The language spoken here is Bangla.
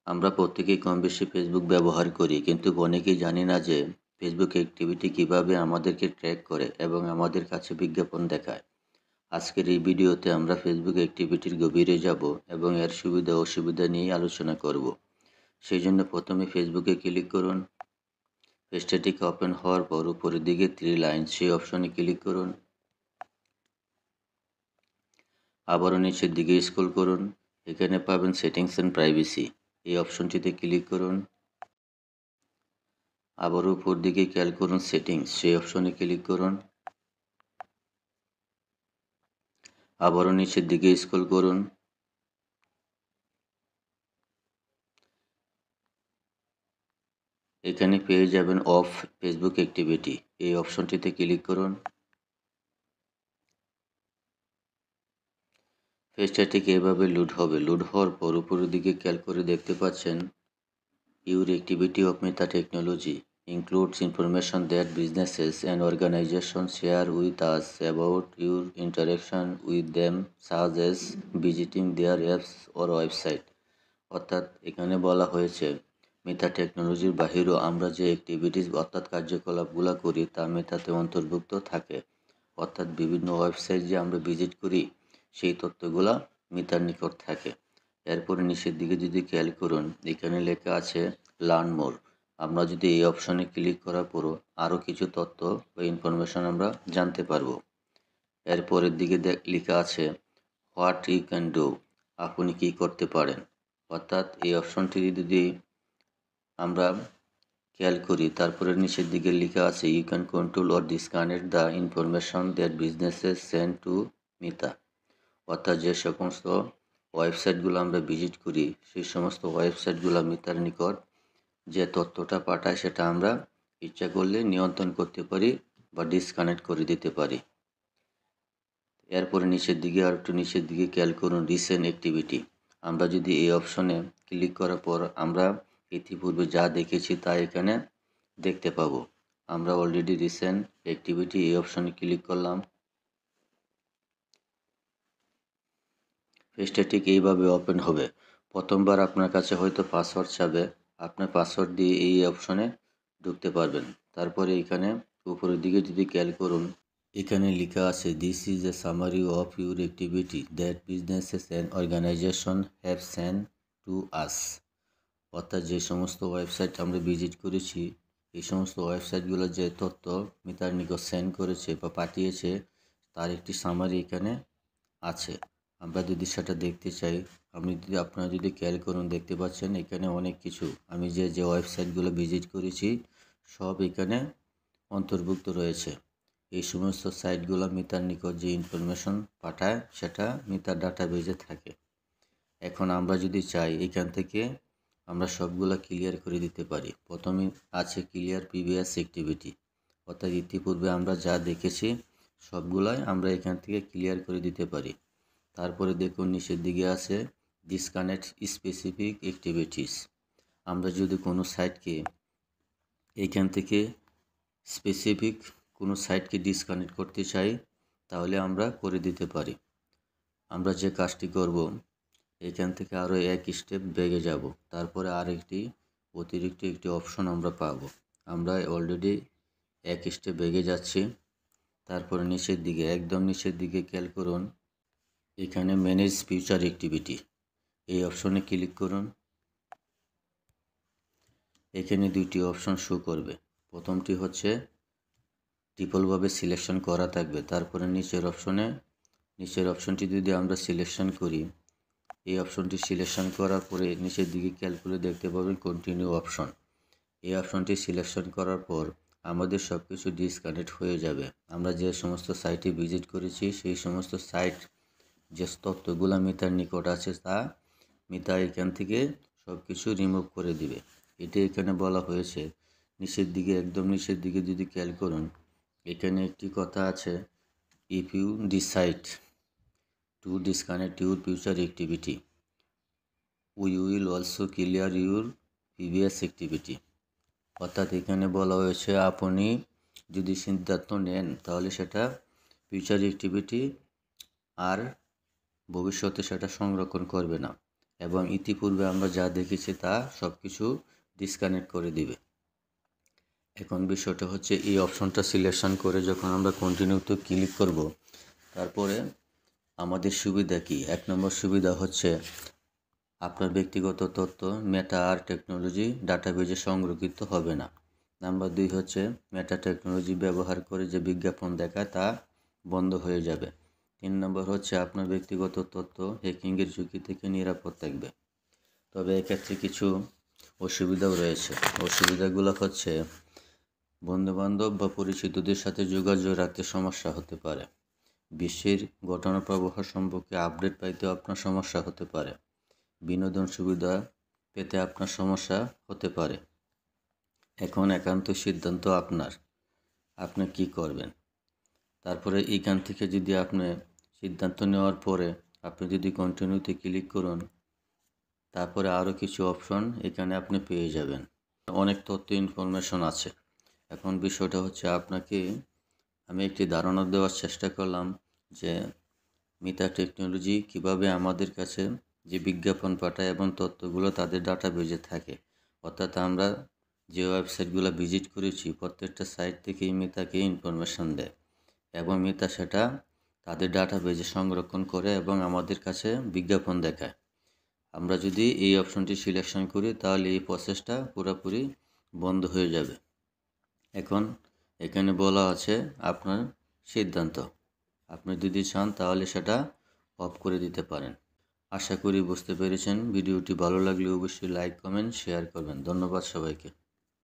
আমরা প্রত্যেকেই কম বেশি ফেসবুক ব্যবহার করি, কিন্তু অনেকেই জানি না যে ফেসবুক অ্যাক্টিভিটি কিভাবে আমাদেরকে ট্র্যাক করে এবং আমাদের কাছে বিজ্ঞাপন দেখায়। আজকের এই ভিডিওতে আমরা ফেসবুক অ্যাক্টিভিটির গভীরে যাব এবং এর সুবিধা ও অসুবিধা নিয়ে আলোচনা করব। সেই জন্য প্রথমে ফেসবুকে ক্লিক করুন। পেজটিকে ওপেন হওয়ার পর উপরের দিকে 3 লাইন সেই অপশনে ক্লিক করুন। আবারও নিচের দিকে স্ক্রল করুন। এখানে পাবেন সেটিংস অ্যান্ড প্রাইভেসি, এই অপশনটিতে ক্লিক করুন। আবার উপর দিকে খেয়াল করুন সেটিংস, সেই অপশনে ক্লিক করুন। আবারও নিচের দিকে স্ক্রল করুন। এখানে পেয়ে যাবেন অফ ফেসবুক অ্যাক্টিভিটি, এই অপশনটিতে ক্লিক করুন। পেজটিকে এভাবে লোড হবে। লোড হওয়ার পর উপরের দিকে খেয়াল করে দেখতে পাচ্ছেন your activity of meta technology includes information that businesses and organizations share with us about your interaction with them, such as visiting their apps or website. অর্থাৎ এখানে বলা হয়েছে মেটা টেকনোলজির বাহিরেও আমরা যে অ্যাক্টিভিটিস অর্থাৎ কার্যকলাপগুলো করি তা মেটাতে অন্তর্ভুক্ত থাকে। অর্থাৎ বিভিন্ন ওয়েবসাইট যে আমরা ভিজিট করি সেই তথ্যগুলো মেটার নিকট থাকে। এরপরে নিচের দিকে যদি খেয়াল করুন, এখানে লেখা আছে লার্ন মোর। আমরা যদি এই অপশনে ক্লিক করার পরও আরও কিছু তথ্য বা ইনফরমেশন আমরা জানতে পারবো। এরপরের দিকে লেখা আছে হোয়াট ইউ ক্যান ডু, আপনি কী করতে পারেন। অর্থাৎ এই অপশনটি যদি আমরা খেয়াল করি, তারপরে নিচের দিকে লেখা আছে you can control or disconnect the information that businesses send to Meta. অর্থাৎ যে সমস্ত ওয়েবসাইটগুলো আমরা ভিজিট করি সেই সমস্ত ওয়েবসাইটগুলো মিতার নিকট যে তথ্যটা পাঠায় সেটা আমরা ইচ্ছা করলে নিয়ন্ত্রণ করতে পারি বা ডিসকানেক্ট করে দিতে পারি। এরপরে নিচের দিকে আর একটু নিচের দিকে খেয়াল করুন রিসেন্ট অ্যাক্টিভিটি। আমরা যদি এই অপশনে ক্লিক করার পর আমরা ইতিপূর্বে যা দেখেছি তা এখানে দেখতে পাবো। আমরা অলরেডি রিসেন্ট অ্যাক্টিভিটি এই অপশনে ক্লিক করলাম। পেজটা ঠিক এইভাবে ওপেন হবে। প্রথমবার আপনার কাছে হয়তো পাসওয়ার্ড চাবে, আপনার পাসওয়ার্ড দিয়ে এই অপশনে ঢুকতে পারবেন। তারপরে এখানে উপরের দিকে যদি খেয়াল করুন, এখানে লেখা আছে this is a summary of your activity that businesses and organisation have send to us. অর্থাৎ যে সমস্ত ওয়েবসাইট আমরা ভিজিট করেছি এই সমস্ত ওয়েবসাইটগুলো যে তথ্য মিতার নিকট সেন্ড করেছে বা পাঠিয়েছে তার একটি সামারি এখানে আছে। আমরা যদি সেটা দেখতে চাই, আপনারা যদি খেয়াল করুন দেখতে পাচ্ছেন এখানে অনেক কিছু আমি যে ওয়েবসাইটগুলো ভিজিট করেছি সব এখানে অন্তর্ভুক্ত রয়েছে। এই সমস্ত সাইটগুলো মিতার নিকট যে ইনফরমেশন পাঠায় সেটা মিতার ডাটাবেজে থাকে। এখন আমরা যদি চাই এখান থেকে আমরা সবগুলো ক্লিয়ার করে দিতে পারি। প্রথমে আছে ক্লিয়ার প্রিভিয়াস অ্যাক্টিভিটি, অর্থাৎ ইতিপূর্বে আমরা যা দেখেছি সবগুলাই আমরা এখান থেকে ক্লিয়ার করে দিতে পারি। তারপরে দেখুন নিচের দিকে আছে ডিসকানেক্ট স্পেসিফিক অ্যাক্টিভিটিস। আমরা যদি কোনো সাইটকে এখান থেকে স্পেসিফিক কোনো সাইটকে ডিসকানেক্ট করতে চাই তাহলে আমরা করে দিতে পারি। আমরা যে কাজটি করব এখান থেকে আরও এক স্টেপ বেগে যাব, তারপরে আরেকটি অতিরিক্ত একটি অপশন আমরা পাব। আমরা অলরেডি এক স্টেপ বেগে যাচ্ছি। তারপরে নিচের দিকে একদম নিচের দিকে খেয়াল করুন, এখানে ম্যানেজ ফিউচার অ্যাক্টিভিটি এই অপশনে ক্লিক করুন। এখানে দুইটি অপশন শো করবে। প্রথমটি হচ্ছে ট্রিপলভাবে সিলেকশন করা থাকবে, তারপরে নিচের অপশনটি যদি আমরা সিলেকশন করি, এই অপশনটি সিলেকশন করার পরে নিচের দিকে খেয়াল করে দেখতে পাবেন কন্টিনিউ অপশন। এই অপশনটি সিলেকশন করার পর আমাদের সব কিছু ডিসকানেক্ট হয়ে যাবে। আমরা যে সমস্ত সাইটে ভিজিট করেছি সেই সমস্ত সাইট যে তথ্যগুলো মিতার নিকট আছে তা মিতা এখান থেকে সব কিছু রিমুভ করে দিবে। এটি এখানে বলা হয়েছে। নিচের দিকে একদম নিচের দিকে যদি খেয়াল করুন, এখানে একটি কথা আছে if you decide to disconnect your future activity we will also clear your previous activity. অর্থাৎ এখানে বলা হয়েছে আপনি যদি সিদ্ধান্ত নেন তাহলে সেটা ফিউচার অ্যাক্টিভিটি আর ভবিষ্যতে সেটা সংরক্ষণ করবে না। এবং ইতিপূর্বে আমরা যা দেখেছি তা সব কিছু ডিসকানেক্ট করে দিবে। এখন বিষয়টা হচ্ছে এই অপশনটা সিলেকশন করে যখন আমরা কন্টিনিউতে ক্লিক করব, তারপরে আমাদের সুবিধা কি? 1 নম্বর সুবিধা হচ্ছে আপনার ব্যক্তিগত তথ্য মেটা আর টেকনোলজি ডাটাবেজে সংরক্ষিত হবে না। নাম্বার 2 হচ্ছে মেটা টেকনোলজি ব্যবহার করে যে বিজ্ঞাপন দেখায় তা বন্ধ হয়ে যাবে। 3 নম্বর হচ্ছে আপনার ব্যক্তিগত তথ্য হ্যাকিংয়ের ঝুঁকি থেকে নিরাপদ থাকবে। তবে এক্ষেত্রে কিছু অসুবিধাও রয়েছে। অসুবিধাগুলো হচ্ছে বন্ধুবান্ধব বা পরিচিতদের সাথে যোগাযোগ রাখতে সমস্যা হতে পারে। বিশ্বের ঘটনা প্রবাহ সম্পর্কে আপডেট পাইতে আপনার সমস্যা হতে পারে। বিনোদন সুবিধা পেতে আপনার সমস্যা হতে পারে। এখন একান্ত সিদ্ধান্ত আপনার, আপনি কি করবেন। তারপরে এইখান থেকে যদি আপনি সিদ্ধান্ত নেওয়ার পরে আপনি যদি কন্টিনিউতে ক্লিক করুন, তারপরে আরও কিছু অপশন এখানে আপনি পেয়ে যাবেন। অনেক তথ্য ইনফরমেশন আছে। এখন বিষয়টা হচ্ছে আপনাকে আমি একটি ধারণা দেওয়ার চেষ্টা করলাম যে মেটা টেকনোলজি কিভাবে আমাদের কাছে যে বিজ্ঞাপন পাঠায় এবং তথ্যগুলো তাদের ডাটাবেজে থাকে। অর্থাৎ আমরা যে ওয়েবসাইটগুলো ভিজিট করেছি প্রত্যেকটা সাইট থেকেই মেটাকে ইনফরমেশন দেয় এবং মেটা সেটা তাদের ডাটাবেজে সংরক্ষণ করে এবং আমাদের কাছে বিজ্ঞাপন দেখায়। আমরা যদি এই অপশনটি সিলেকশন করি তাহলে এই প্রসেসটা পুরোপুরি বন্ধ হয়ে যাবে। এখন এখানে বলা আছে আপনার সিদ্ধান্ত, আপনি যদি চান তাহলে সেটা অফ করে দিতে পারেন। আশা করি বুঝতে পেরেছেন। ভিডিওটি ভালো লাগলে অবশ্যই লাইক, কমেন্ট, শেয়ার করবেন। ধন্যবাদ সবাইকে।